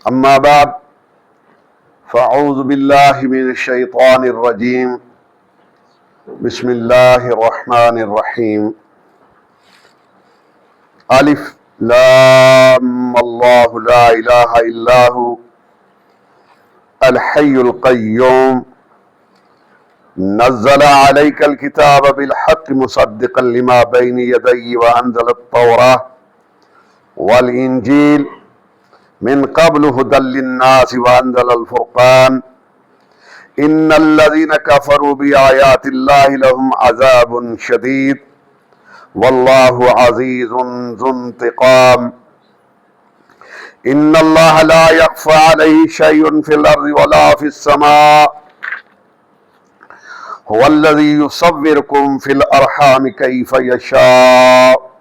أما بعد فأعوذ بالله من الشيطان الرجيم بسم الله الرحمن الرحيم ألف لام الله لا إله إلا هو الحي القيوم نزل عليك الكتاب بالحق مصدقا لما بين يديه وأنزل التوراة والإنجيل من قبل هدى للناس وأنزل الفرقان إن الذين كفروا بآيات الله لهم عذاب شديد والله عزيز ذو انتقام إن الله لا يخفى عليه شيء في الأرض ولا في السماء هو الذي يصوركم في الأرحام كيف يشاء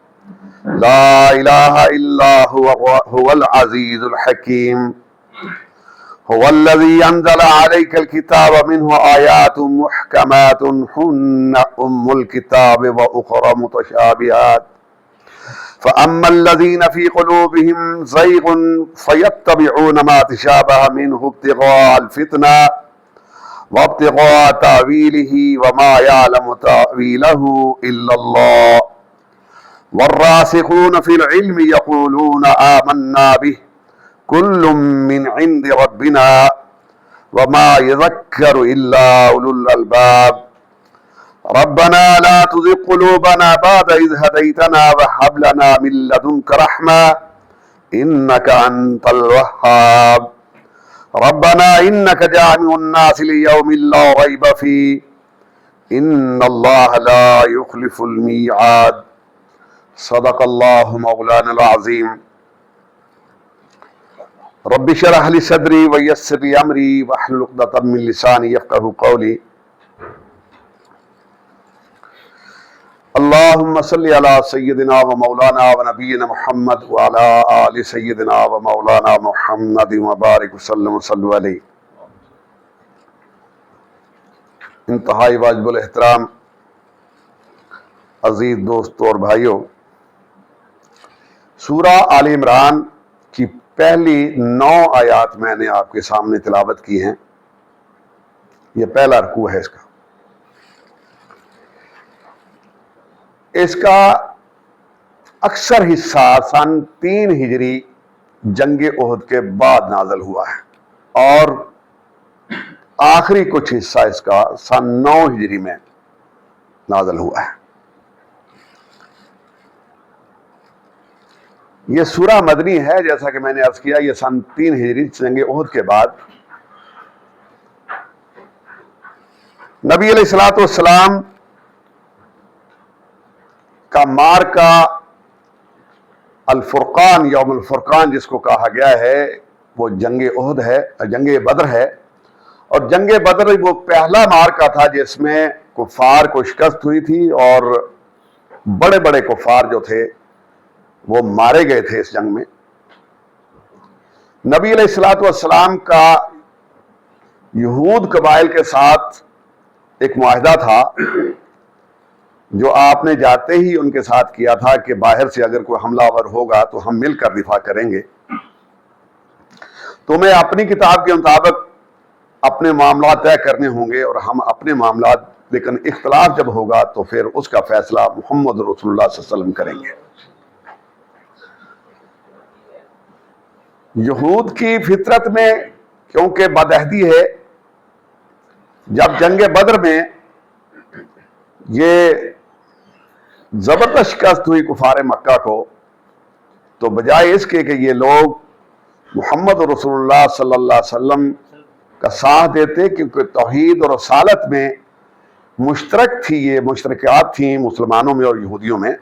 لا إله إلا هو العزيز الحكيم هو الذي أنزل عليك الكتاب منه آيات محكمات هن أم الكتاب وأخرى متشابهات فأما الذين في قلوبهم زيغ فيتبعون ما تشابه منه ابتغاء الفتنة وابتغاء تأويله وما يعلم تأويله إلا الله والراسخون في العلم يقولون آمنا به كل من عند ربنا وما يذكر إلا أولو الألباب ربنا لا تزغ قلوبنا بعد إذ هديتنا وهب لنا من لدنك رحمة إنك أنت الوهاب ربنا إنك جامع الناس ليوم لا ريب فيه إن الله لا يخلف الميعاد صدق الله مولانا العظيم رب اشرح لي صدري ويسر لي أمري واحلل عقدة من لساني يفقهوا قولي اللهم صل على سيدنا ومولانا ونبينا محمد وعلى آل سيدنا ومولانا محمد وبارك وسلم وصلوا علیہ. انتہائی واجب الاحترام عزیز دوستوں اور بھائیوں، سورہ آل عمران کی پہلی 9 آیات میں نے آپ کے سامنے تلاوت کی ہیں. یہ پہلا رکوع ہے اس کا اکثر حصہ سن 3 ہجری جنگ احد کے بعد نازل ہوا ہے اور آخری کچھ حصہ اس کا سن 9 ہجری میں نازل ہوا ہے. یہ سورہ مدنی ہے، جیسا کہ میں نے عرض کیا. یہ سن 3 ہجری جنگ احد کے بعد نبی علیہ الصلوۃ والسلام کا مارکہ الفرقان، یوم الفرقان جس کو کہا گیا ہے، وہ جنگ احد ہے، جنگ بدر ہے. اور جنگ بدر وہ پہلا مارکہ تھا جس میں کفار کو شکست ہوئی تھی اور بڑے بڑے کفار جو تھے وہ مارے گئے تھے اس جنگ میں. نبی علیہ الصلوۃ والسلام کا یہود قبائل کے ساتھ ایک معاہدہ تھا جو آپ نے جاتے ہی ان کے ساتھ کیا تھا کہ باہر سے اگر کوئی حملہ آور ہوگا تو ہم مل کر دفاع کریں گے. تمہیں اپنی کتاب کے مطابق اپنے معاملات طے کرنے ہوں گے اور ہم اپنے معاملات، لیکن اختلاف جب ہوگا تو پھر اس کا فیصلہ محمد رسول اللہ صلی اللہ علیہ وسلم کریں گے. یہود کی فطرت میں کیونکہ بدعہدی ہے، جب جنگ بدر میں یہ زبردست شکست ہوئی کفار مکہ کو، تو بجائے اس کے کہ یہ لوگ محمد رسول اللہ صلی اللہ علیہ وسلم کا ساتھ دیتے، کیونکہ توحید اور رسالت میں مشترک تھی، یہ مشترکات تھیں مسلمانوں میں اور یہودیوں میں،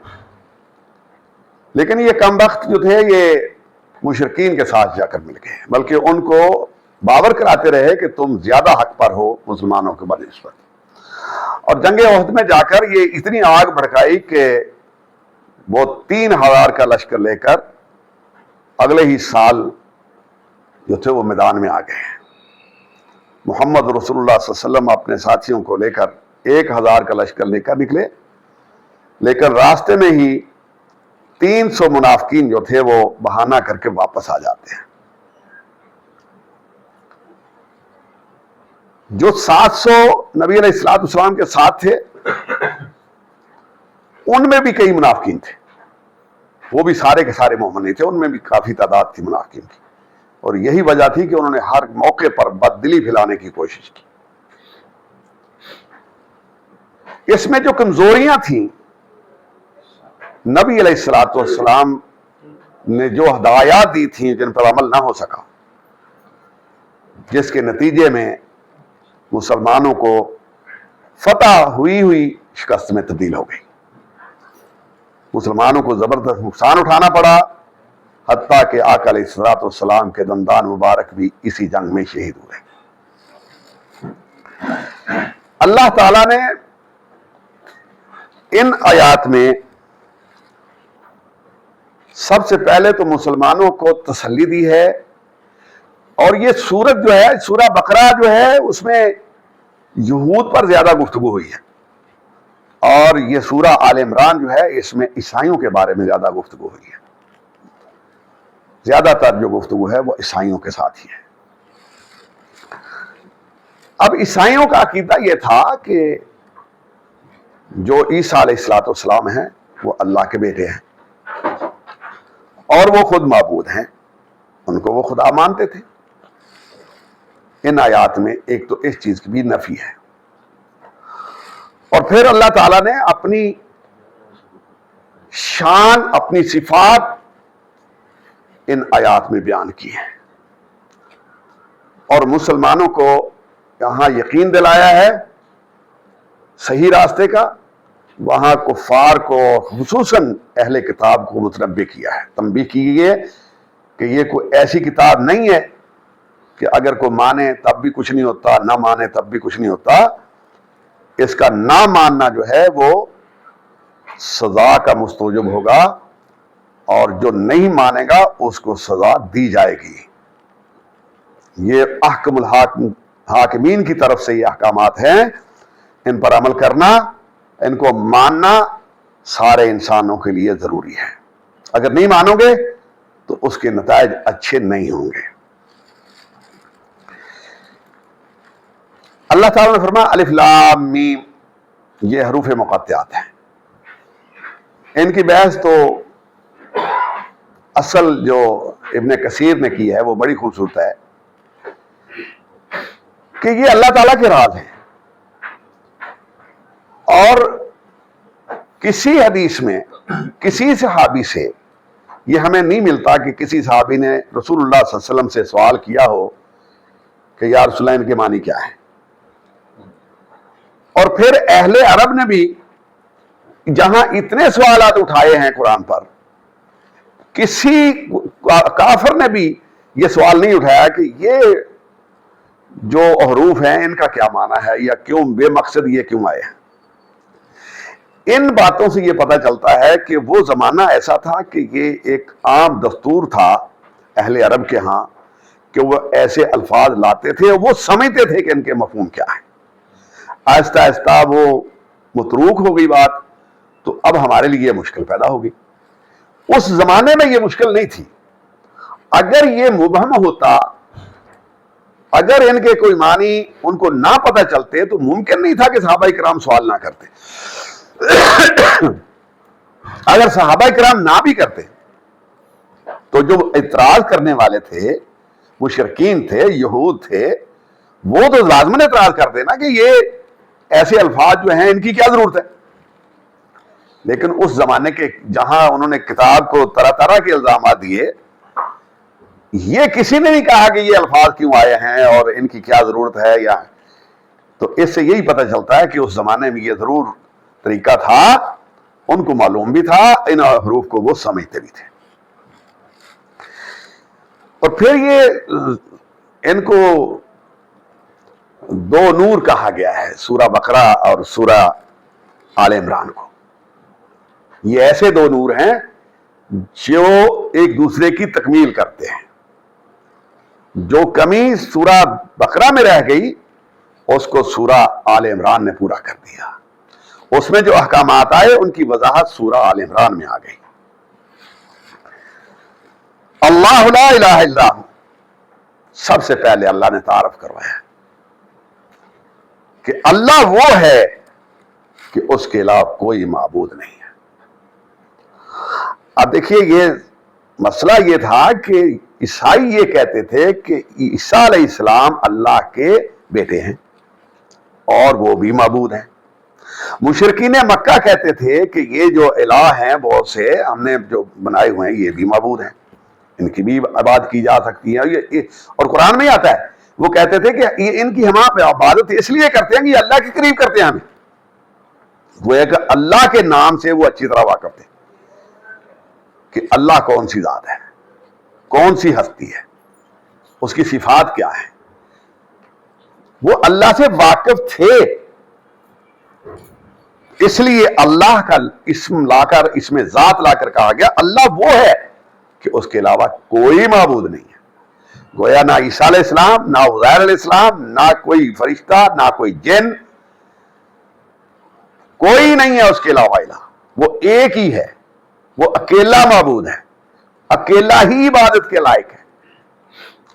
لیکن یہ کم بخت جو تھے یہ مشرکین کے ساتھ جا کر مل گئے، بلکہ ان کو باور کراتے رہے کہ تم زیادہ حق پر ہو مسلمانوں کے بنسبت. اور جنگ احد میں جا کر یہ اتنی آگ بھڑکائی کہ وہ 3000 کا لشکر لے کر اگلے ہی سال جو تھے وہ میدان میں آ گئے. محمد رسول اللہ صلی اللہ علیہ وسلم اپنے ساتھیوں کو لے کر 1000 کا لشکر لے کر نکلے، لیکن راستے میں ہی 300 منافقین جو تھے وہ بہانہ کر کے واپس آ جاتے ہیں. جو 700 نبی علیہ السلام کے ساتھ تھے ان میں بھی کئی منافقین تھے، وہ بھی سارے کے سارے مومن نہیں تھے، ان میں بھی کافی تعداد تھی منافقین کی، اور یہی وجہ تھی کہ انہوں نے ہر موقع پر بددلی پھیلانے کی کوشش کی۔ اس میں جو کمزوریاں تھیں، نبی علیہ السلام نے جو ہدایات دی تھیں جن پر عمل نہ ہو سکا، جس کے نتیجے میں مسلمانوں کو فتح ہوئی شکست میں تبدیل ہو گئی، مسلمانوں کو زبردست نقصان اٹھانا پڑا، حتیٰ کہ آقا علیہ السلام کے دندان مبارک بھی اسی جنگ میں شہید ہوئے۔ اللہ تعالیٰ نے ان آیات میں سب سے پہلے تو مسلمانوں کو تسلی دی ہے، اور یہ سورت جو ہے، سورہ بقرہ جو ہے، اس میں یہود پر زیادہ گفتگو ہوئی ہے، اور یہ سورہ آل عمران جو ہے اس میں عیسائیوں کے بارے میں زیادہ گفتگو ہوئی ہے، زیادہ تر جو گفتگو ہے وہ عیسائیوں کے ساتھ ہی ہے۔ اب عیسائیوں کا عقیدہ یہ تھا کہ جو عیسیٰ علیہ السلام ہیں وہ اللہ کے بیٹے ہیں اور وہ خود معبود ہیں، ان کو وہ خدا مانتے تھے۔ ان آیات میں ایک تو اس چیز کی بھی نفی ہے، اور پھر اللہ تعالیٰ نے اپنی شان، اپنی صفات ان آیات میں بیان کی ہے، اور مسلمانوں کو یہاں یقین دلایا ہے صحیح راستے کا، وہاں کفار کو خصوصاً اہل کتاب کو متنبہ کیا ہے، تنبیہ کی گئی ہے کہ یہ کوئی ایسی کتاب نہیں ہے کہ اگر کوئی مانے تب بھی کچھ نہیں ہوتا، نہ مانے تب بھی کچھ نہیں ہوتا۔ اس کا نہ ماننا جو ہے وہ سزا کا مستوجب ہوگا، اور جو نہیں مانے گا اس کو سزا دی جائے گی۔ یہ احکم الحاکمین کی طرف سے یہ احکامات ہیں، ان پر عمل کرنا، ان کو ماننا سارے انسانوں کے لیے ضروری ہے۔ اگر نہیں مانو گے تو اس کے نتائج اچھے نہیں ہوں گے۔ اللہ تعالیٰ نے فرمایا الف لام میم، یہ حروف مقطعات ہیں۔ ان کی بحث تو اصل جو ابن کثیر نے کی ہے وہ بڑی خوبصورت ہے کہ یہ اللہ تعالیٰ کے راز ہیں، اور کسی حدیث میں کسی صحابی سے یہ ہمیں نہیں ملتا کہ کسی صحابی نے رسول اللہ صلی اللہ علیہ وسلم سے سوال کیا ہو کہ یا رسول اللہ ان کے معنی کیا ہے۔ اور پھر اہل عرب نے بھی جہاں اتنے سوالات اٹھائے ہیں قرآن پر، کسی کافر نے بھی یہ سوال نہیں اٹھایا کہ یہ جو حروف ہیں ان کا کیا معنی ہے، یا کیوں بے مقصد یہ کیوں آئے ہیں۔ ان باتوں سے یہ پتہ چلتا ہے کہ وہ زمانہ ایسا تھا کہ یہ ایک عام دستور تھا اہل عرب کے ہاں کہ وہ ایسے الفاظ لاتے تھے، وہ سمجھتے تھے کہ ان کے مفہوم کیا ہے۔ آہستہ آہستہ وہ متروک ہو گئی بات، تو اب ہمارے لیے یہ مشکل پیدا ہوگی۔ اس زمانے میں یہ مشکل نہیں تھی۔ اگر یہ مبہم ہوتا، اگر ان کے کوئی معنی ان کو نہ پتہ چلتے، تو ممکن نہیں تھا کہ صحابہ کرام سوال نہ کرتے۔ اگر صحابہ کرام نہ بھی کرتے تو جو اعتراض کرنے والے تھے، مشرکین تھے، یہود تھے، وہ تو لازماً اعتراض کرتے نا کہ یہ ایسے الفاظ جو ہیں ان کی کیا ضرورت ہے۔ لیکن اس زمانے کے جہاں انہوں نے کتاب کو طرح طرح کے الزامات دیے، یہ کسی نے نہیں کہا کہ یہ الفاظ کیوں آئے ہیں اور ان کی کیا ضرورت ہے، یا تو اس سے یہی پتہ چلتا ہے کہ اس زمانے میں یہ ضرور طریقہ تھا، ان کو معلوم بھی تھا، ان حروف کو وہ سمجھتے بھی تھے۔ اور پھر یہ ان کو دو نور کہا گیا ہے، سورہ بقرہ اور سورہ آل عمران کو۔ یہ ایسے دو نور ہیں جو ایک دوسرے کی تکمیل کرتے ہیں۔ جو کمی سورہ بقرہ میں رہ گئی اس کو سورہ آل عمران نے پورا کر دیا، اس میں جو احکامات آئے ان کی وضاحت سورہ آل عمران میں آ گئی۔ اللہ لا الہ الا ہو، سب سے پہلے اللہ نے تعارف کروایا، کہ اللہ وہ ہے کہ اس کے علاوہ کوئی معبود نہیں ہے۔ اب دیکھیے یہ مسئلہ یہ تھا کہ عیسائی یہ کہتے تھے کہ عیسیٰ علیہ السلام اللہ کے بیٹے ہیں اور وہ بھی معبود ہیں۔ مشرکین مکہ کہتے تھے کہ یہ جو الہ ہیں بہت سے ہم نے جو بنائے ہوئے ہیں یہ بھی معبود ہیں، ان کی بھی عبادت کی جا سکتی ہے، اور قرآن میں آتا ہے وہ کہتے تھے کہ ان کی ہم عبادت اس لیے کرتے ہیں کہ یہ اللہ کے قریب کرتے ہیں ہمیں۔ وہ ایک اللہ کے نام سے وہ اچھی طرح واقف تھے کہ اللہ کون سی ذات ہے، کون سی ہستی ہے، اس کی صفات کیا ہے، وہ اللہ سے واقف تھے۔ اس لیے اللہ کا اسم لا کر، اس میں ذات لا کر کہا گیا اللہ وہ ہے کہ اس کے علاوہ کوئی معبود نہیں ہے۔ گویا نہ عیسیٰ علیہ السلام، نہ عزیر علیہ السلام، نہ کوئی فرشتہ، نہ کوئی جن، کوئی نہیں ہے اس کے علاوہ الہ، وہ ایک ہی ہے، وہ اکیلا معبود ہے، اکیلا ہی عبادت کے لائق ہے،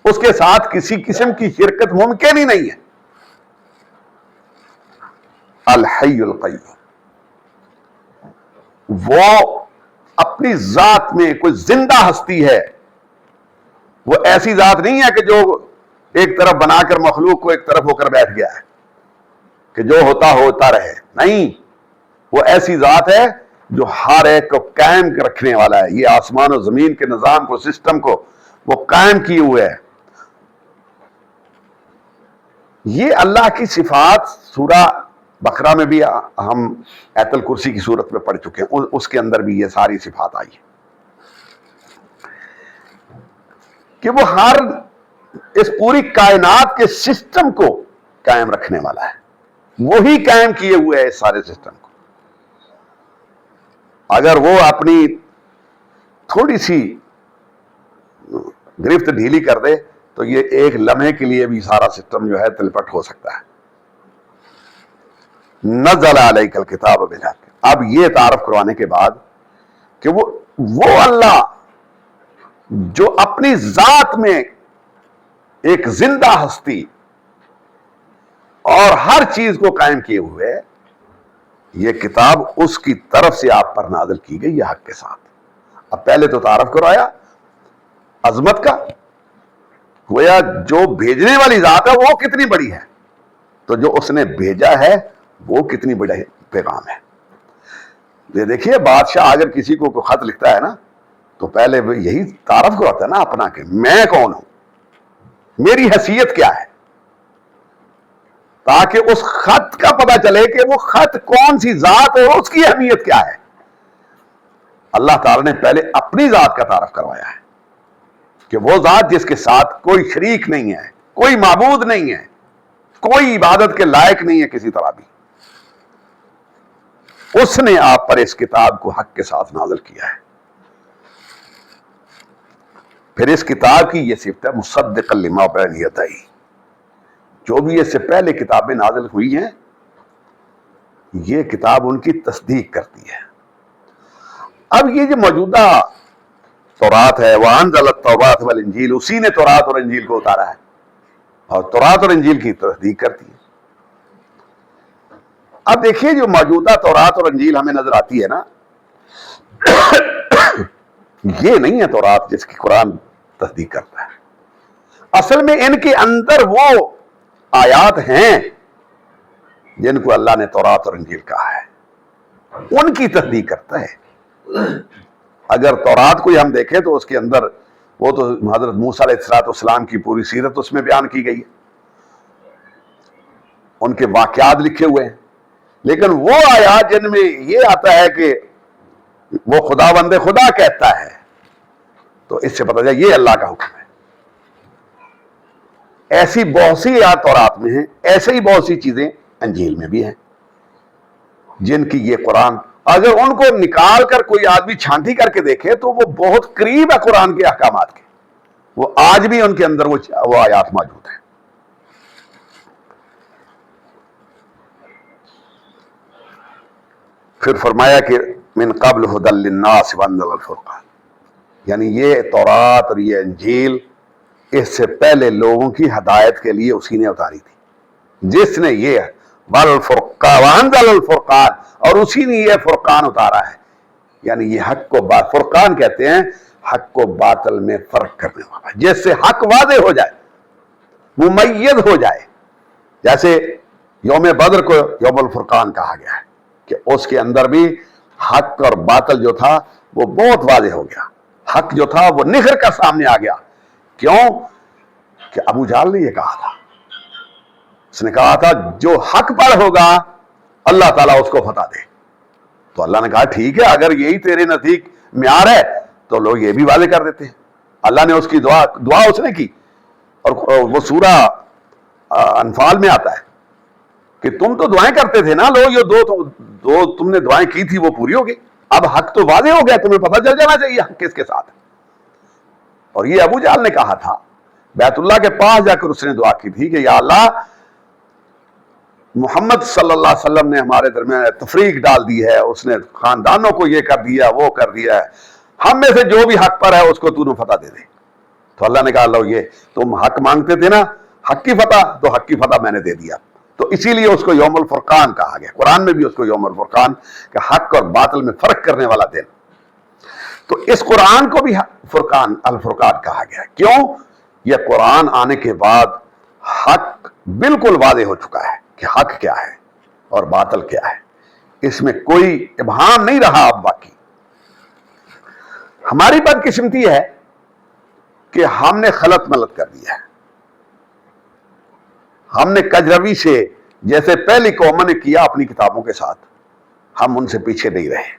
اس کے ساتھ کسی قسم کی شرکت ممکن ہی نہیں ہے۔ الحی القیوم، وہ اپنی ذات میں کوئی زندہ ہستی ہے، وہ ایسی ذات نہیں ہے کہ جو ایک طرف بنا کر مخلوق کو ایک طرف ہو کر بیٹھ گیا ہے کہ جو ہوتا رہے، نہیں، وہ ایسی ذات ہے جو ہر ایک کو قائم رکھنے والا ہے۔ یہ آسمان و زمین کے نظام کو، سسٹم کو وہ قائم کیے ہوئے ہے۔ یہ اللہ کی صفات سورہ بقرہ میں بھی ہم آیت الکرسی کی صورت میں پڑھ چکے ہیں، اس کے اندر بھی یہ ساری صفات آئی ہے کہ وہ ہر اس پوری کائنات کے سسٹم کو قائم رکھنے والا ہے، وہی قائم کیے ہوئے ہے اس سارے سسٹم کو۔ اگر وہ اپنی تھوڑی سی گرفت ڈھیلی کر دے تو یہ ایک لمحے کے لیے بھی سارا سسٹم جو ہے تلپٹ ہو سکتا ہے۔ نزل علیک الکتاب بالحق، اب یہ تعارف کروانے کے بعد کہ وہ اللہ جو اپنی ذات میں ایک زندہ ہستی اور ہر چیز کو قائم کیے ہوئے، یہ کتاب اس کی طرف سے آپ پر نازل کی گئی ہے حق کے ساتھ۔ اب پہلے تو تعارف کروایا عظمت کا، گویا جو بھیجنے والی ذات ہے وہ کتنی بڑی ہے، تو جو اس نے بھیجا ہے وہ کتنی بڑی پیغام ہے۔ یہ دیکھیے بادشاہ اگر کسی کو خط لکھتا ہے نا تو پہلے یہی تعارف کرواتا ہے نا اپنا کہ میں کون ہوں، میری حیثیت کیا ہے، تاکہ اس خط کا پتہ چلے کہ وہ خط کون سی ذات ہے اور اس کی اہمیت کیا ہے۔ اللہ تعالی نے پہلے اپنی ذات کا تعارف کروایا ہے کہ وہ ذات جس کے ساتھ کوئی شریک نہیں ہے، کوئی معبود نہیں ہے، کوئی عبادت کے لائق نہیں ہے کسی طرح بھی، اس نے آپ پر اس کتاب کو حق کے ساتھ نازل کیا ہے۔ پھر اس کتاب کی یہ صفت ہے مصدقا لما بین یدیہ، جو بھی اس سے پہلے کتابیں نازل ہوئی ہیں یہ کتاب ان کی تصدیق کرتی ہے۔ اب یہ جو موجودہ تورات ہے، وَأَنزَلَ التَّوْرَاةَ وَالْإِنجِيلَ، اسی نے تورات اور انجیل کو اتارا ہے اور تورات اور انجیل کی تصدیق کرتی ہے۔ اب دیکھیے جو موجودہ تورات اور انجیل ہمیں نظر آتی ہے نا، یہ نہیں ہے تورات جس کی قرآن تصدیق کرتا ہے۔ اصل میں ان کے اندر وہ آیات ہیں جن کو اللہ نے تورات اور انجیل کہا ہے، ان کی تصدیق کرتا ہے۔ اگر تورات کو ہم دیکھیں تو اس کے اندر وہ تو حضرت موسیٰ علیہ السلام کی پوری سیرت اس میں بیان کی گئی ہے، ان کے واقعات لکھے ہوئے ہیں، لیکن وہ آیات جن میں یہ آتا ہے کہ وہ خدا بند خدا کہتا ہے تو اس سے پتہ چلا یہ اللہ کا حکم ہے۔ ایسی بہت سی آیات تورات میں ہیں، ایسے ہی بہت سی چیزیں انجیل میں بھی ہیں جن کی یہ قرآن اگر ان کو نکال کر کوئی آدمی چھانٹی کر کے دیکھے تو وہ بہت قریب ہے قرآن کے احکامات کے، وہ آج بھی ان کے اندر وہ آیات موجود ہیں۔ پھر فرمایا کہ من قبل ہدی للناس وانزل الفرقان، یعنی یہ تورات اور یہ انجیل اس سے پہلے لوگوں کی ہدایت کے لیے اسی نے اتاری تھی۔ جس نے یہ وانزل الفرقان، اور اسی نے یہ فرقان اتارا ہے، یعنی یہ حق کو فرقان کہتے ہیں حق کو باطل میں فرق کرنے والا، جس سے حق واضح ہو جائے، ممیز ہو جائے. جیسے یوم بدر کو یوم الفرقان کہا گیا ہے کہ اس کے اندر بھی حق اور باطل جو تھا وہ بہت واضح ہو گیا. حق جو تھا وہ نکھر کر سامنے آ گیا. کیوں؟ کہ ابو جہل نے یہ کہا تھا، اس نے کہا تھا جو حق پر ہوگا اللہ تعالیٰ اس کو فتح دے. تو اللہ نے کہا ٹھیک ہے، اگر یہی تیرے نزدیک معیار ہے تو لوگ یہ بھی واضح کر دیتے ہیں. اللہ نے اس کی دعا اس نے کی، اور وہ سورہ انفال میں آتا ہے کہ تم تو دعائیں کرتے تھے نا لوگ، یہ دو تم نے دعائیں کی تھی وہ پوری ہو گئی، اب حق تو واضح ہو گیا، تمہیں پتہ چل جانا چاہیے حق کس کے ساتھ. اور یہ ابو جہل نے کہا تھا، بیت اللہ کے پاس جا کر اس نے دعا کی تھی کہ یا اللہ محمد صلی اللہ علیہ وسلم نے ہمارے درمیان تفریق ڈال دی ہے، اس نے خاندانوں کو یہ کر دیا وہ کر دیا ہے، ہم میں سے جو بھی حق پر ہے اس کو تو نے فتح دے دے. تو اللہ نے کہا لو یہ تم حق مانگتے تھے نا، حق کی فتح، تو حق کی فتح میں نے دے دیا. تو اسی لیے اس کو یوم الفرقان کہا گیا. قرآن میں بھی اس کو یوم الفرقان کہ حق اور باطل میں فرق کرنے والا دن. تو اس قرآن کو بھی فرقان الفرقان کہا گیا. کیوں؟ یہ قرآن آنے کے بعد حق بالکل واضح ہو چکا ہے کہ حق کیا ہے اور باطل کیا ہے، اس میں کوئی ابہام نہیں رہا اب باقی. ہماری بدقسمتی ہے کہ ہم نے خلط ملط کر دیا ہے. ہم نے کجروی سے جیسے پہلی قوموں نے کیا اپنی کتابوں کے ساتھ، ہم ان سے پیچھے نہیں رہے.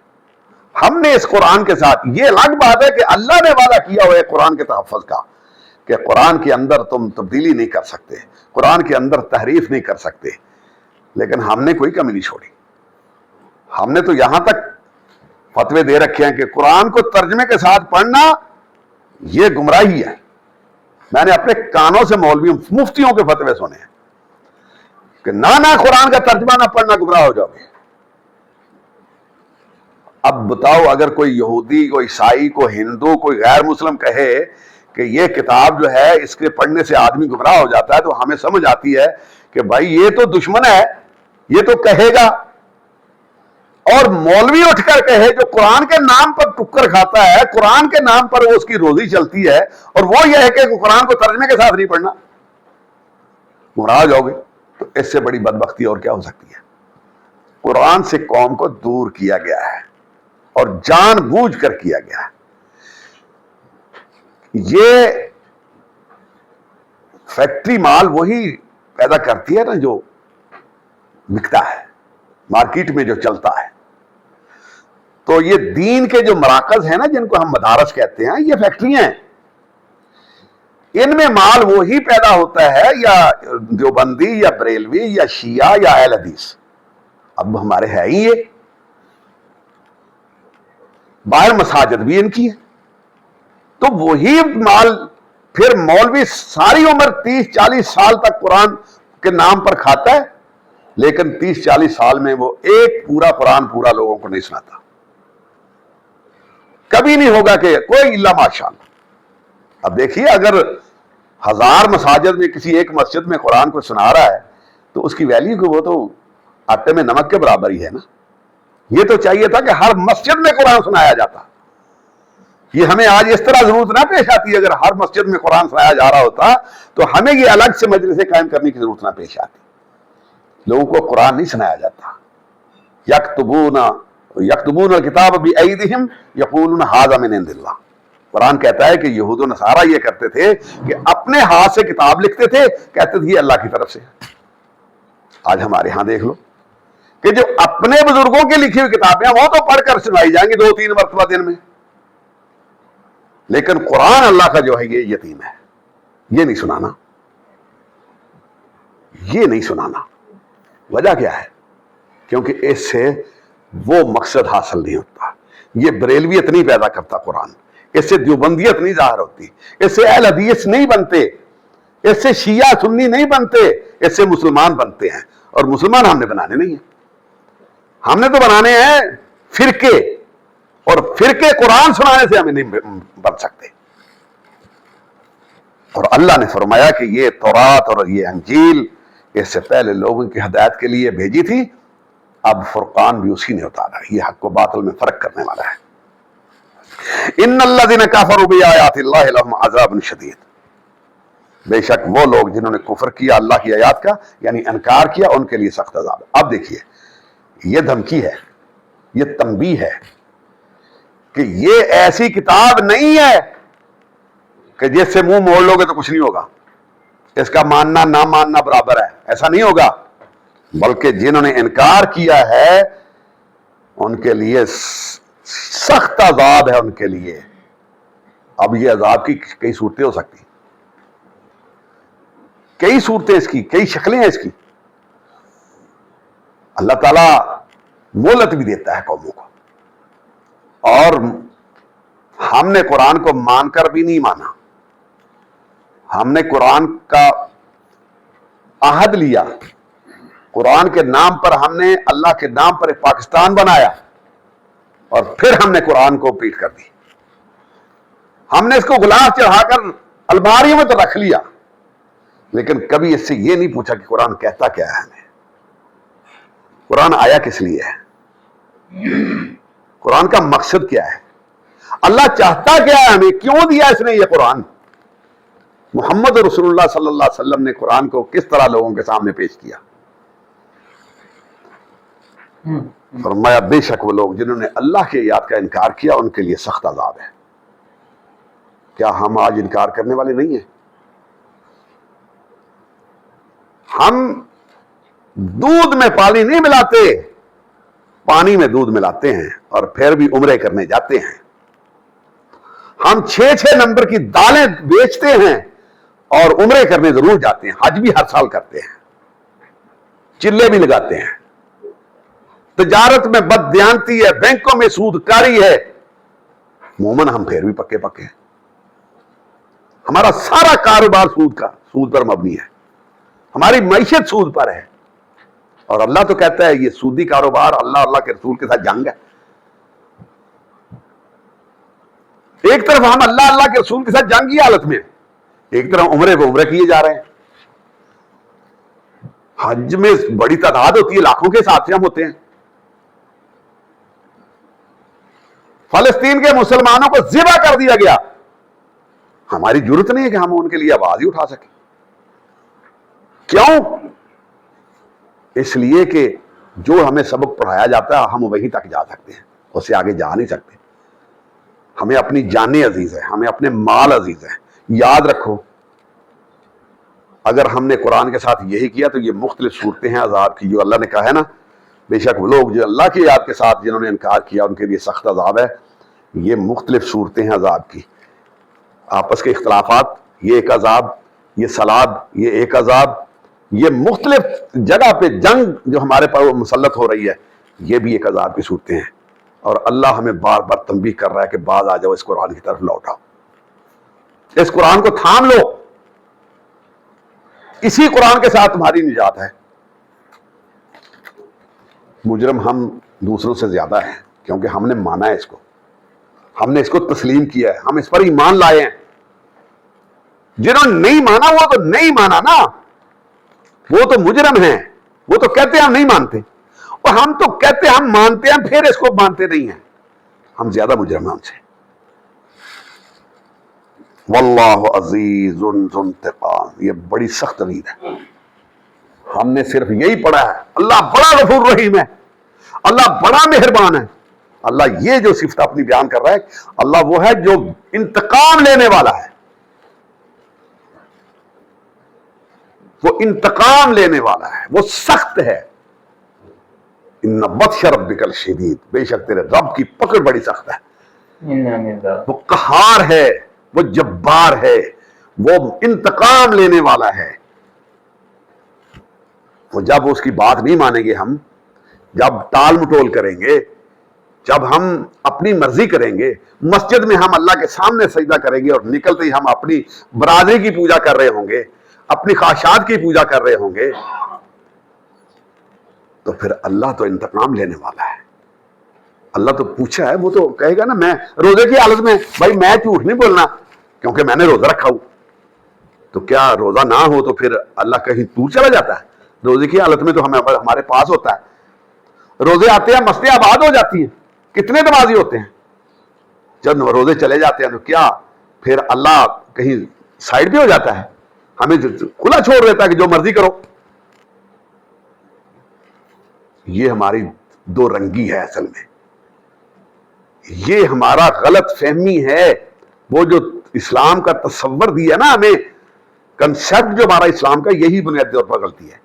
ہم نے اس قرآن کے ساتھ، یہ الگ بات ہے کہ اللہ نے وعدہ کیا ہوا ہے قرآن کے تحفظ کا کہ قرآن کے اندر تم تبدیلی نہیں کر سکتے، قرآن کے اندر تحریف نہیں کر سکتے، لیکن ہم نے کوئی کمی نہیں چھوڑی. ہم نے تو یہاں تک فتوے دے رکھے ہیں کہ قرآن کو ترجمے کے ساتھ پڑھنا یہ گمراہی ہے. میں نے اپنے کانوں سے مولویوں مفتیوں کے فتوے سنے ہیں کہ نہ قرآن کا ترجمہ نہ پڑھنا گمراہ ہو جاؤ گے. اب بتاؤ اگر کوئی یہودی، کوئی عیسائی، کوئی ہندو، کوئی غیر مسلم کہے کہ یہ کتاب جو ہے اس کے پڑھنے سے آدمی گمراہ ہو جاتا ہے، تو ہمیں سمجھ آتی ہے کہ بھائی یہ تو دشمن ہے، یہ تو کہے گا. اور مولوی اٹھ کر کہے جو قرآن کے نام پر ٹکر کھاتا ہے، قرآن کے نام پر وہ اس کی روزی چلتی ہے، اور وہ یہ ہے کہ قرآن کو ترجمے کے ساتھ نہیں پڑھنا، گمراہ ہو جاؤ گے. تو اس سے بڑی بدبختی اور کیا ہو سکتی ہے؟ قرآن سے قوم کو دور کیا گیا ہے اور جان بوجھ کر کیا گیا ہے. یہ فیکٹری مال وہی پیدا کرتی ہے نا جو بکتا ہے مارکیٹ میں، جو چلتا ہے. تو یہ دین کے جو مراکز ہیں نا، جن کو ہم مدارس کہتے ہیں، یہ فیکٹریاں ہیں. ان میں مال وہی پیدا ہوتا ہے، یا دیوبندی یا بریلوی یا شیعہ یا اہل حدیث. اب ہمارے ہے ہی یہ، باہر مساجد بھی ان کی ہے. تو وہی مال پھر مولوی ساری عمر 30-40 سال تک قرآن کے نام پر کھاتا ہے، لیکن 30-40 سال میں وہ ایک پورا قرآن پورا لوگوں کو نہیں سناتا. کبھی نہیں ہوگا کہ کوئی الا ماشاءاللہ. اب دیکھیے اگر 1000 مساجد میں کسی ایک مسجد میں قرآن کو سنا رہا ہے تو اس کی ویلیو کو وہ تو آٹے میں نمک کے برابر ہی ہے نا. یہ تو چاہیے تھا کہ ہر مسجد میں قرآن سنایا جاتا. یہ ہمیں آج اس طرح ضرورت نہ پیش آتی. اگر ہر مسجد میں قرآن سنایا جا رہا ہوتا تو ہمیں یہ الگ سے مجلسیں قائم کرنے کی ضرورت نہ پیش آتی. لوگوں کو قرآن نہیں سنایا جاتا. یکتبون الکتاب بایدیہم یقولون ھذا من عند اللہ. قرآن کہتا ہے کہ یہود و نصارہ یہ کرتے تھے کہ اپنے ہاتھ سے کتاب لکھتے تھے، کہتے تھے یہ اللہ کی طرف سے. آج ہمارے ہاں دیکھ لو کہ جو اپنے بزرگوں کی لکھی ہوئی کتابیں وہ تو پڑھ کر سنائی جائیں گی 2-3 مرتبہ دن میں، لیکن قرآن اللہ کا جو ہے یہ یتیم ہے. یہ نہیں سنانا، یہ نہیں سنانا. وجہ کیا ہے؟ کیونکہ اس سے وہ مقصد حاصل نہیں ہوتا. یہ بریلویت نہیں پیدا کرتا قرآن، اس سے دیوبندیت نہیں ظاہر ہوتی، اس سے اہل حدیث نہیں بنتے، اس سے شیعہ سنی نہیں بنتے، اس سے مسلمان بنتے ہیں. اور مسلمان ہم نے بنانے نہیں ہیں. ہم نے تو بنانے ہیں فرقے، اور فرقے قرآن سنانے سے ہمیں نہیں بن سکتے. اور اللہ نے فرمایا کہ یہ تورات اور یہ انجیل اس سے پہلے لوگوں کی ہدایت کے لیے بھیجی تھی، اب فرقان بھی اسی نے اتارا. یہ حق و باطل میں فرق کرنے والا ہے. ان الذین کفروا بآیات اللہ لہم عذاب شدید، بے شک وہ لوگ جنہوں نے کفر کیا اللہ کی آیات کا، یعنی انکار کیا، ان کے لیے سخت عذاب ہے. اب دیکھیے، یہ دھمکی ہے، یہ تنبیہ ہے کہ یہ ایسی کتاب نہیں ہے کہ جس سے منہ موڑ لو گے تو کچھ نہیں ہوگا، اس کا ماننا نہ ماننا برابر ہے، ایسا نہیں ہوگا. بلکہ جنہوں نے انکار کیا ہے ان کے لیے سخت عذاب ہے ان کے لیے. اب یہ عذاب کی کئی صورتیں ہو سکتی، کئی صورتیں اس کی، کئی شکلیں ہیں اس کی. اللہ تعالیٰ مہلت بھی دیتا ہے قوموں کو، اور ہم نے قرآن کو مان کر بھی نہیں مانا. ہم نے قرآن کا عہد لیا، قرآن کے نام پر ہم نے اللہ کے نام پر ایک پاکستان بنایا، اور پھر ہم نے قرآن کو پیٹ کر دی. ہم نے اس کو غلاف چڑھا کر الماریوں میں تو رکھ لیا، لیکن کبھی اس سے یہ نہیں پوچھا کہ قرآن کہتا کیا ہے، ہمیں قرآن آیا کس لیے ہے، قرآن کا مقصد کیا ہے، اللہ چاہتا کیا ہے، ہمیں کیوں دیا اس نے یہ قرآن. محمد رسول اللہ صلی اللہ علیہ وسلم نے قرآن کو کس طرح لوگوں کے سامنے پیش کیا. فرمایا بے شک وہ لوگ جنہوں نے اللہ کی آیات کا انکار کیا ان کے لیے سخت عذاب ہے. کیا ہم آج انکار کرنے والے نہیں ہیں؟ ہم دودھ میں پانی نہیں ملاتے، پانی میں دودھ ملاتے ہیں اور پھر بھی عمرے کرنے جاتے ہیں. ہم 6 نمبر کی دالیں بیچتے ہیں اور عمرے کرنے ضرور جاتے ہیں، حج بھی ہر سال کرتے ہیں، چلے بھی لگاتے ہیں. تجارت میں بددیانتی ہے، بینکوں میں سود کاری ہے، مومن ہم پھر بھی پکے پکے ہیں. ہمارا سارا کاروبار سود پر مبنی ہے، ہماری معیشت سود پر ہے. اور اللہ تو کہتا ہے یہ سودی کاروبار اللہ کے رسول کے ساتھ جنگ ہے. ایک طرف ہم اللہ کے رسول کے ساتھ جنگ کی حالت میں، ایک طرف عمرے کیے جا رہے ہیں. حج میں بڑی تعداد ہوتی ہے، لاکھوں کے حساب سے ہم ہوتے ہیں. فلسطین کے مسلمانوں کو ذبح کر دیا گیا، ہماری ضرورت نہیں ہے کہ ہم ان کے لیے آواز ہی اٹھا سکیں. کیوں؟ اس لیے کہ جو ہمیں سبق پڑھایا جاتا ہے ہم وہیں تک جا سکتے ہیں، اس سے آگے جا نہیں سکتے. ہمیں اپنی جانیں عزیز ہے، ہمیں اپنے مال عزیز ہے. یاد رکھو، اگر ہم نے قرآن کے ساتھ یہی کیا تو یہ مختلف صورتیں ہیں عذاب کی، جو اللہ نے کہا ہے نا، بے شک وہ لوگ جو اللہ کی یاد کے ساتھ جنہوں نے انکار کیا ان کے لیے سخت عذاب ہے. یہ مختلف صورتیں ہیں عذاب کی، آپس کے اختلافات یہ ایک عذاب، یہ سلاد یہ ایک عذاب، یہ مختلف جگہ پہ جنگ جو ہمارے پر مسلط ہو رہی ہے یہ بھی ایک عذاب کی صورتیں ہیں. اور اللہ ہمیں بار بار تنبیہ کر رہا ہے کہ باز آ جاؤ، اس قرآن کی طرف لوٹ آؤ، اس قرآن کو تھام لو، اسی قرآن کے ساتھ تمہاری نجات ہے. مجرم ہم دوسروں سے زیادہ ہیں کیونکہ ہم نے مانا ہے اس کو، ہم نے اس کو تسلیم کیا ہے، ہم اس پر ایمان لائے ہیں. جنہوں نے نہیں مانا وہ تو نہیں مانا نا، وہ تو مجرم ہیں، وہ تو کہتے ہیں ہم نہیں مانتے، اور ہم تو کہتے ہیں ہم مانتے ہیں پھر اس کو مانتے نہیں ہیں. ہم زیادہ مجرم ہیں ہم سے. واللہ عزیز ذو انتقام، یہ بڑی سخت وعید ہے. ہم نے صرف یہی پڑھا ہے اللہ بڑا غفور رحیم ہے، اللہ بڑا مہربان ہے. اللہ یہ جو صفت اپنی بیان کر رہا ہے، اللہ وہ ہے جو انتقام لینے والا ہے، وہ انتقام لینے والا ہے، وہ سخت ہے. ان بطش ربک الشدید، بے شک تیرے رب کی پکڑ بڑی سخت ہے. وہ قہار ہے، وہ جبار ہے، وہ انتقام لینے والا ہے. وہ جب اس کی بات نہیں مانیں گے، ہم جب ٹال مٹول کریں گے، جب ہم اپنی مرضی کریں گے، مسجد میں ہم اللہ کے سامنے سجدہ کریں گے اور نکلتے ہی ہم اپنی برادری کی پوجا کر رہے ہوں گے، اپنی خواہشات کی پوجا کر رہے ہوں گے، تو پھر اللہ تو انتقام لینے والا ہے. اللہ تو پوچھا ہے، وہ تو کہے گا نا، میں روزے کی حالت میں بھائی میں جھوٹ نہیں بولنا کیونکہ میں نے روزہ رکھا ہوں. تو کیا روزہ نہ ہو تو پھر اللہ کہیں دور چلا جاتا ہے؟ روزے کی حالت میں تو ہمارے پاس ہوتا ہے، روزے آتے ہیں مسجدیں آباد ہو جاتی ہیں، کتنے نمازی ہوتے ہیں، جب روزے چلے جاتے ہیں تو کیا پھر اللہ کہیں سائڈ بھی ہو جاتا ہے، ہمیں کھلا چھوڑ دیتا ہے کہ جو مرضی کرو؟ یہ ہماری دو رنگی ہے، اصل میں یہ ہمارا غلط فہمی ہے۔ وہ جو اسلام کا تصور دیا نا ہمیں، کنسیپٹ جو ہمارا اسلام کا، یہی بنیادی طور پر غلطی ہے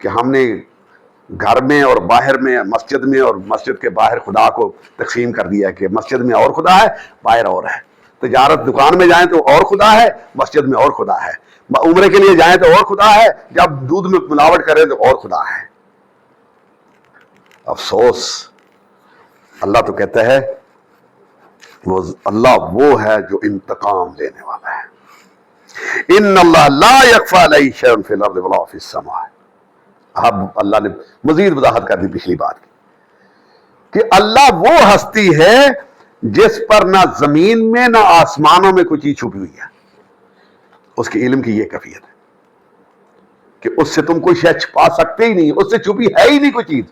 کہ ہم نے گھر میں اور باہر میں، مسجد میں اور مسجد کے باہر خدا کو تقسیم کر دیا کہ مسجد میں اور خدا ہے، باہر اور ہے۔ تجارت دکان میں جائیں تو اور خدا ہے، مسجد میں اور خدا ہے۔ عمرے کے لیے جائیں تو اور خدا ہے، جب دودھ میں ملاوٹ کریں تو اور خدا ہے۔ افسوس، اللہ تو کہتا ہے وہ اللہ وہ ہے جو انتقام لینے والا ہے۔ ان اللہ لا یخفی علیہ شیء فی الارض ولا فی السماء۔ اب اللہ نے مزید وضاحت کر دی پچھلی بات کی کہ اللہ وہ ہستی ہے جس پر نہ زمین میں نہ آسمانوں میں کوئی چیز چھپی ہوئی ہے۔ اس کے علم کی یہ کیفیت ہے کہ اس سے تم کوئی شے چھپا سکتے ہی نہیں، اس سے چھپی ہے ہی نہیں کوئی چیز۔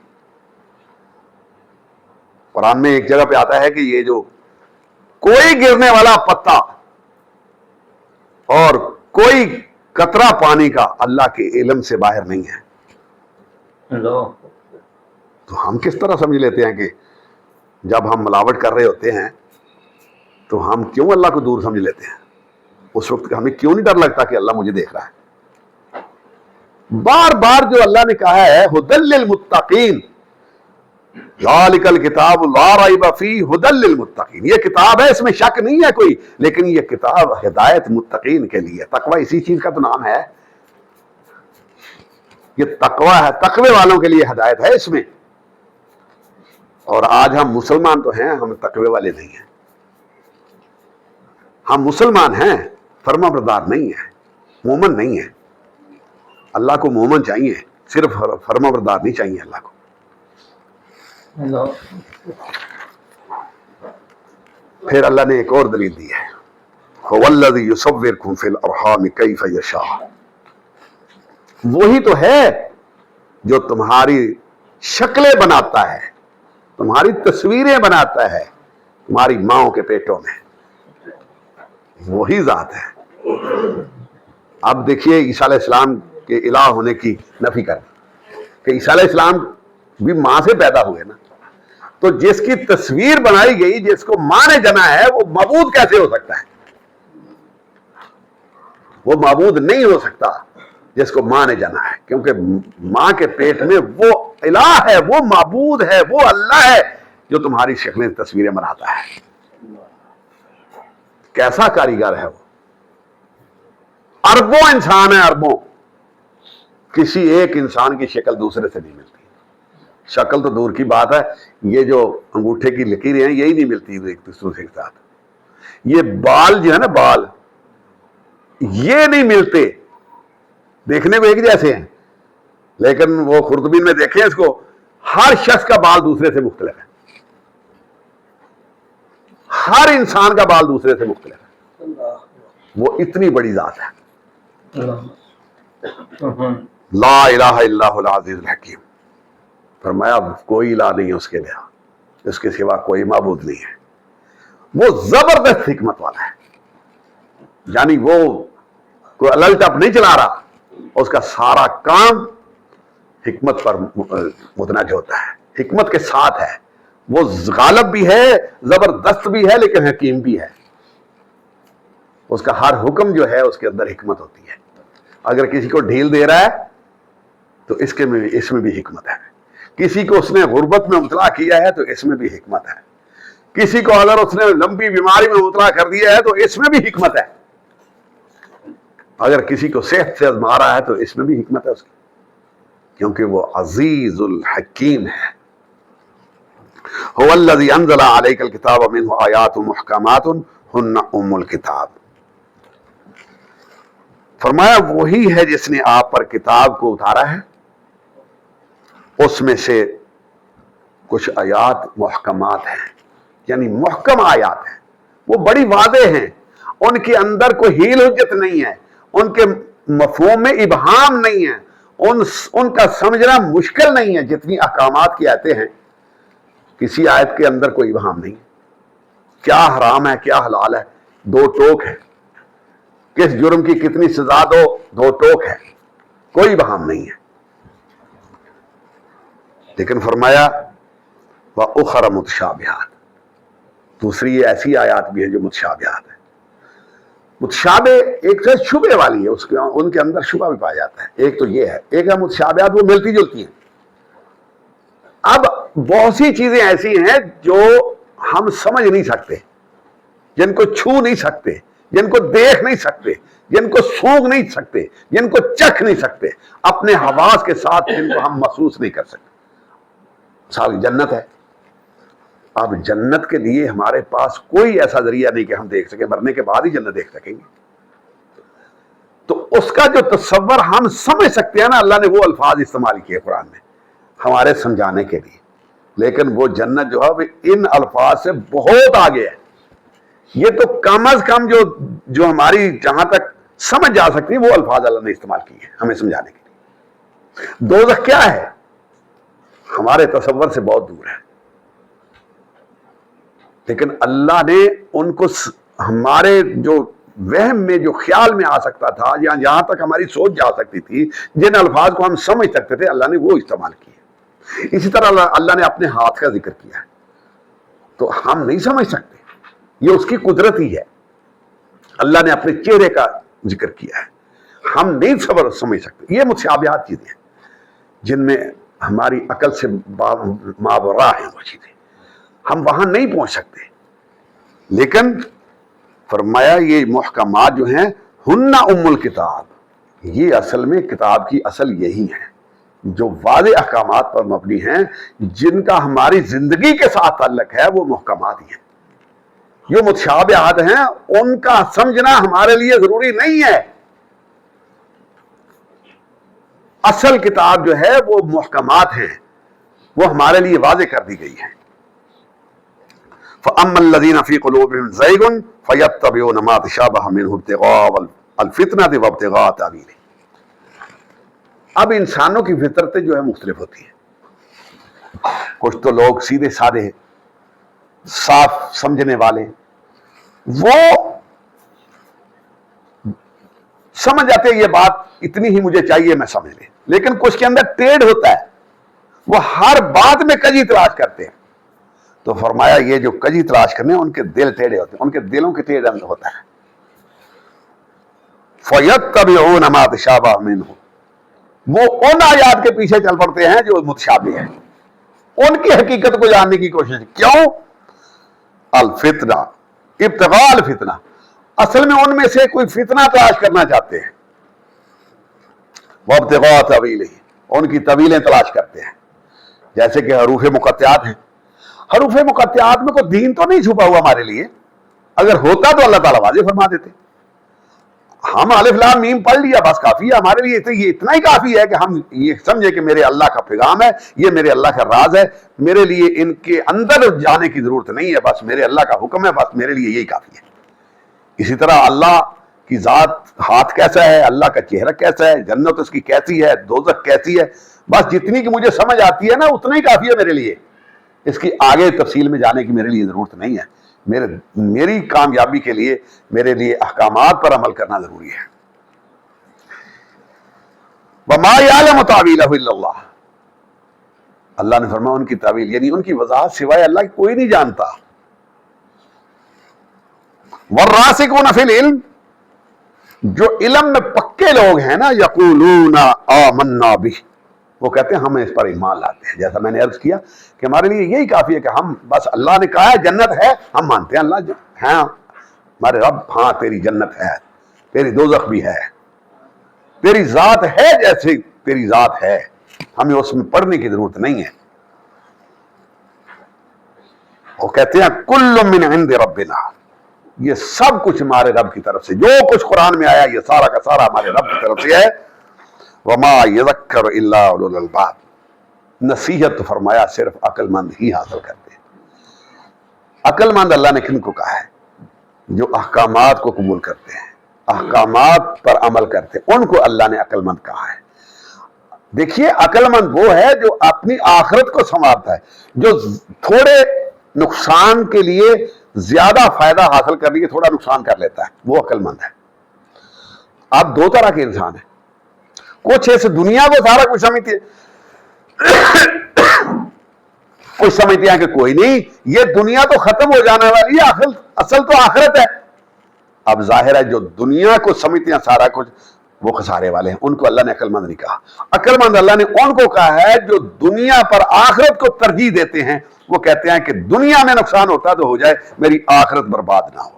قرآن میں ایک جگہ پہ آتا ہے کہ یہ جو کوئی گرنے والا پتا اور کوئی قطرہ پانی کا اللہ کے علم سے باہر نہیں ہے۔ تو ہم کس طرح سمجھ لیتے ہیں کہ جب ہم ملاوٹ کر رہے ہوتے ہیں تو ہم کیوں اللہ کو دور سمجھ لیتے ہیں؟ اس وقت ہمیں کیوں نہیں ڈر لگتا کہ اللہ مجھے دیکھ رہا ہے؟ بار بار جو اللہ نے کہا ہے ھدی للمتقین، ذالک الکتاب لا ریب فیہ ھدی للمتقین، یہ کتاب ہے، اس میں شک نہیں ہے کوئی، لیکن یہ کتاب ہدایت متقین کے لیے۔ تقوی اسی چیز کا تو نام ہے، یہ تقوی ہے، تقوی والوں کے لیے ہدایت ہے اس میں۔ اور آج ہم مسلمان تو ہیں، ہم تقوی والے نہیں ہیں۔ ہم مسلمان ہیں، فرما بردار نہیں ہیں، مومن نہیں ہیں۔ اللہ کو مومن چاہیے، صرف فرما بردار نہیں چاہیے اللہ کو۔ پھر اللہ نے ایک اور دلیل دی ہے، هو الذی یصورکم فی الارحام کیف یشاء۔ وہی تو ہے جو تمہاری شکلیں بناتا ہے، تمہاری تصویریں بناتا ہے تمہاری ماؤں کے پیٹوں میں، وہی ذات ہے۔ اب دیکھیے عیسیٰ علیہ السلام کے الہ ہونے کی نفی کر کہ عیسیٰ علیہ السلام بھی ماں سے پیدا ہوئے نا، تو جس کی تصویر بنائی گئی، جس کو ماں نے جنا ہے، وہ معبود کیسے ہو سکتا ہے؟ وہ معبود نہیں ہو سکتا جس کو ماں نے جنا ہے، کیونکہ ماں کے پیٹ میں وہ الہ ہے، وہ معبود ہے، وہ اللہ ہے جو تمہاری شکلیں تصویریں بناتا ہے۔ کیسا کاریگر ہے وہ؟ اربوں انسان ہیں، اربوں، کسی ایک انسان کی شکل دوسرے سے نہیں ملتی۔ شکل تو دور کی بات ہے، یہ جو انگوٹھے کی لکیریں ہیں یہی نہیں ملتی ایک دوسرے کے ساتھ۔ یہ بال جو ہے نا، بال یہ نہیں ملتے، دیکھنے میں ایک جیسے ہیں، لیکن وہ خردبین میں دیکھیں اس کو، ہر شخص کا بال دوسرے سے مختلف ہے، ہر انسان کا بال دوسرے سے مختلف ہے۔ وہ اتنی بڑی ذات ہے۔ لا الہ الا هو العزیز الحکیم۔ فرمایا کوئی الہ نہیں ہے اس کے لیے، اس کے سوا کوئی معبود نہیں ہے۔ وہ زبردست حکمت والا ہے، یعنی وہ کوئی الل ٹپ نہیں چلا رہا، اس کا سارا کام حکمت پر متناجع ہوتا ہے، حکمت کے ساتھ ہے۔ وہ غالب بھی ہے، زبردست بھی ہے، لیکن حکیم بھی ہے۔ اس کا ہر حکم جو ہے اس کے اندر حکمت ہوتی ہے۔ اگر کسی کو ڈھیل دے رہا ہے تو اس میں بھی حکمت ہے۔ کسی کو اس نے غربت میں مبتلا کیا ہے تو اس میں بھی حکمت ہے۔ کسی کو اگر اس نے لمبی بیماری میں مبتلا کر دیا ہے تو اس میں بھی حکمت ہے۔ اگر کسی کو صحت سے آزما رہا ہے تو اس میں بھی حکمت ہے اس کی، کیونکہ وہ عزیز الحکیم ہے۔ هو الذی انزل علیک الکتاب منہ آیات محکمات ہن ام الکتاب۔ فرمایا وہی ہے جس نے آپ پر کتاب کو اتارا ہے، اس میں سے کچھ آیات محکمات ہیں، یعنی محکم آیات ہیں، وہ بڑی واضح ہیں، ان کے اندر کوئی ہیل حجت نہیں ہے، ان کے مفہوم میں ابہام نہیں ہے، ان کا سمجھنا مشکل نہیں ہے جتنی احکامات کی آیتیں ہیں. کسی آیت کے اندر کوئی ابہام نہیں. کیا حرام ہے کیا حلال ہے دو ٹوک ہے. کس جرم کی کتنی سزا دو ٹوک ہے. کوئی ابہام نہیں ہے. لیکن فرمایا وَأُخَرَ مُتَشَابِهَاتٌ. دوسری ایسی آیات بھی ہیں جو متشابہات ہیں. متشابہ ایک سے شبہ والی ہے, ان کے اندر شبہ بھی پایا جاتا ہے. ایک تو یہ ہے, ایک ہے متشابہات وہ ملتی جلتی ہیں. اب بہت سی چیزیں ایسی ہیں جو ہم سمجھ نہیں سکتے, جن کو چھو نہیں سکتے, جن کو دیکھ نہیں سکتے, جن کو سونگ نہیں سکتے, جن کو چکھ نہیں سکتے, اپنے حواس کے ساتھ جن کو ہم محسوس نہیں کر سکتے. مثال جنت ہے. اب جنت کے لیے ہمارے پاس کوئی ایسا ذریعہ نہیں کہ ہم دیکھ سکیں, مرنے کے بعد ہی جنت دیکھ سکیں گے. تو اس کا جو تصور ہم سمجھ سکتے ہیں نا, اللہ نے وہ الفاظ استعمال کیے قرآن میں ہمارے سمجھانے کے لیے. لیکن وہ جنت جو ہے ان الفاظ سے بہت آگے ہے. یہ تو کم از کم جو ہماری جہاں تک سمجھ جا سکتی ہے وہ الفاظ اللہ نے استعمال کیے ہیں ہمیں سمجھانے کے لیے. دوزخ کیا ہے ہمارے تصور سے بہت دور ہے, لیکن اللہ نے ان کو ہمارے جو وہم میں جو خیال میں آ سکتا تھا یا جہاں تک ہماری سوچ جا سکتی تھی, جن الفاظ کو ہم سمجھ سکتے تھے, اللہ نے وہ استعمال کیے. اسی طرح اللہ نے اپنے ہاتھ کا ذکر کیا ہے. تو ہم نہیں سمجھ سکتے, یہ اس کی قدرت ہی ہے. اللہ نے اپنے چہرے کا ذکر کیا ہے, ہم نہیں سمجھ سکتے. یہ متشابہات چیزیں ہیں جن میں ہماری عقل سے ماورا ہیں وہ چیزیں, ہم وہاں نہیں پہنچ سکتے. لیکن فرمایا یہ محکمات جو ہیں ہن ام الکتاب, یہ اصل میں کتاب کی اصل یہی ہیں جو واضح احکامات پر مبنی ہیں, جن کا ہماری زندگی کے ساتھ تعلق ہے, وہ محکمات ہی ہیں. جو متشابہات ہیں ان کا سمجھنا ہمارے لیے ضروری نہیں ہے. اصل کتاب جو ہے وہ محکمات ہیں, وہ ہمارے لیے واضح کر دی گئی ہیں. فَأَمَّا الَّذِينَ فِي قُلُوبِهِمْ زَيْغٌ فَيَتَّبِعُونَ مَا تَشَابَهَ مِنْهُ ابْتِغَاءَ الْفِتْنَةِ وَابْتِغَاءَ تَأْوِيلِهِ. اب انسانوں کی فطرتیں جو ہے مختلف ہوتی ہیں. کچھ تو لوگ سیدھے سادے صاف سمجھنے والے, وہ سمجھ جاتے ہیں یہ بات اتنی ہی مجھے چاہیے میں سمجھ لیں. لیکن کچھ کے اندر ٹیڑھ ہوتا ہے, وہ ہر بات میں کجی تلاش کرتے ہیں. تو فرمایا یہ جو کجی تلاش کرنے ان کے دل ٹیڑھے ہوتے ہیں, ان کے دلوں کے ٹیڑھ اندر ہوتا ہے. فَيَتَّبِعُونَ مَا تَشَابَهَ مِنْهُ, وہ ان آیات کے پیچھے چل پڑتے ہیں جو متشابہ ہیں, ان کی حقیقت کو جاننے کی کوشش. کیوں؟ الفتنہ, ابتغاء الفتنہ, اصل میں ان میں سے کوئی فتنہ تلاش کرنا چاہتے ہیں. وابتغاء تأویلہ, ان کی طویلیں تلاش کرتے ہیں. جیسے کہ حروف مقطعات ہیں. حروف مقطعات میں کوئی دین تو نہیں چھپا ہوا ہمارے لیے, اگر ہوتا تو اللہ تعالیٰ واضح فرما دیتے. ہم الف لام میم پڑھ لیا بس کافی ہے ہمارے لیے. یہ اتنا ہی کافی ہے کہ ہم یہ سمجھے کہ میرے اللہ کا پیغام ہے, یہ میرے اللہ کا راز ہے, میرے لیے ان کے اندر جانے کی ضرورت نہیں ہے, بس میرے اللہ کا حکم ہے, بس میرے لیے یہی کافی ہے. اسی طرح اللہ کی ذات, ہاتھ کیسا ہے, اللہ کا چہرہ کیسا ہے, جنت اس کی کیسی ہے, دوزخ کیسی ہے, بس جتنی کہ مجھے سمجھ آتی ہے نا اتنا ہی کافی ہے میرے لیے. اس کی آگے تفصیل میں جانے کی میرے لیے ضرورت نہیں ہے. میری کامیابی کے لیے میرے لیے احکامات پر عمل کرنا ضروری ہے. وَمَا يَعْلَمُ تَأْوِيلَهُ إِلَّا اللَّهُ, اللہ نے فرمایا ان کی تعویل یعنی ان کی وضاحت سوائے اللہ کی کوئی نہیں جانتا. وَالرَّاسِخُونَ فِي الْعِلْمِ, جو علم میں پکے لوگ ہیں نا, يَقُولُونَ آمَنَّا بِهِ, وہ کہتے ہیں ہم اس پر ایمان لاتے ہیں. جیسا میں نے عرض کیا کہ ہمارے لیے یہی کافی ہے کہ ہم بس اللہ نے کہا ہے جنت ہے, ہم مانتے ہیں اللہ ہے ہمارے رب, ہاں تیری جنت ہے, تیری دوزخ بھی ہے, تیری ذات ہے جیسے تیری ذات ہے, ہمیں اس میں پڑھنے کی ضرورت نہیں ہے. وہ کہتے ہیں کل من عند ربنا, یہ سب کچھ ہمارے رب کی طرف سے, جو کچھ قرآن میں آیا یہ سارا کا سارا ہمارے رب کی طرف سے ہے. وما یذکر الا اولو الالباب, نصیحت تو فرمایا صرف عقل مند ہی حاصل کرتے ہیں. عقل مند اللہ نے کن کو کہا ہے؟ جو احکامات کو قبول کرتے ہیں, احکامات پر عمل کرتے ہیں, ان کو اللہ نے عقل مند کہا ہے. دیکھیے عقل مند وہ ہے جو اپنی آخرت کو سنوارتا ہے، جو تھوڑے نقصان کے لیے زیادہ فائدہ حاصل کر لیے تھوڑا نقصان کر لیتا ہے، وہ عقل مند ہے۔ آپ دو طرح کے انسان ہیں، کچھ ایسے دنیا کو سارا کچھ سمجھتے ہیں، کچھ سمجھتے ہیں کہ کوئی نہیں، یہ دنیا تو ختم ہو جانے والی ہے، اصل تو آخرت ہے۔ اب ظاہر ہے جو دنیا کو سمجھتے ہیں سارا کچھ، وہ خسارے والے ہیں، ان کو اللہ نے عقل مند نہیں کہا۔ عقل مند اللہ نے ان کو کہا ہے جو دنیا پر آخرت کو ترجیح دیتے ہیں، وہ کہتے ہیں کہ دنیا میں نقصان ہوتا تو ہو جائے، میری آخرت برباد نہ ہو۔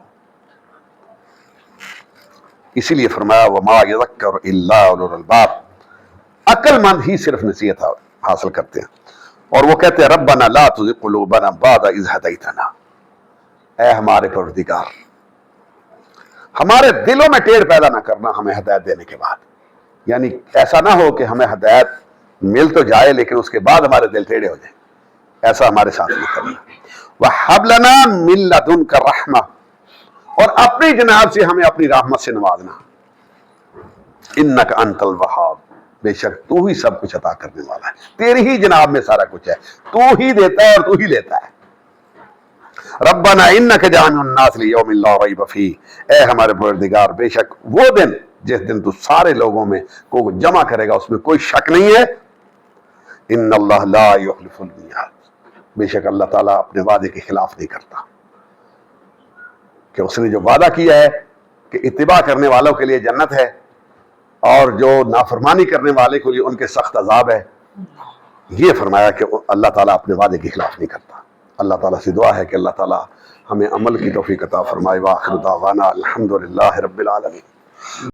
اسی لیے فرمایا وَمَا يَذَكَّرُ إِلَّا أُولُو الْأَلْبَابِ، عقل مند ہی صرف نصیحت حاصل کرتے ہیں، اور وہ کہتے ہیں ربنا لا تزغ قلوبنا بعد إذ هديتنا، اے ہمارے پروردگار ہمارے دلوں میں ٹیڑھ پیدا نہ کرنا ہمیں ہدایت دینے کے بعد، یعنی ایسا نہ ہو کہ ہمیں ہدایت مل تو جائے لیکن اس کے بعد ہمارے دل ٹیڑھے ہو جائیں، ایسا ہمارے ساتھ نہیں کرنا۔ وَهَبْ لَنَا مِن لَّدُنْكَ رَحْمَةً، اور اپنی جناب سے ہمیں اپنی رحمت سے نوازنا، إِنَّكَ أَنْتَ الْوَهَّابُ، بے شک تو ہی سب کچھ عطا کرنے والا ہے، تیری ہی جناب میں سارا کچھ ہے، تو ہی دیتا ہے اور تو ہی لیتا ہے۔ ربنا انک جامع الناس لیوم لا ریب فیہ، اے ہمارے پروردگار بے شک وہ دن جس دن تو سارے لوگوں میں کو جمع کرے گا اس میں کوئی شک نہیں ہے، ان اللہ لا یخلف المیعاد، بے شک اللہ تعالیٰ اپنے وعدے کے خلاف نہیں کرتا، کہ اس نے جو وعدہ کیا ہے کہ اتباع کرنے والوں کے لیے جنت ہے اور جو نافرمانی کرنے والے کے لیے ان کے سخت عذاب ہے، یہ فرمایا کہ اللہ تعالیٰ اپنے وعدے کے خلاف نہیں کرتا۔ اللہ تعالیٰ سے دعا ہے کہ اللہ تعالیٰ ہمیں عمل کی توفیق عطا فرمائے۔ وآخر دعوانا الحمدللہ رب العالمین۔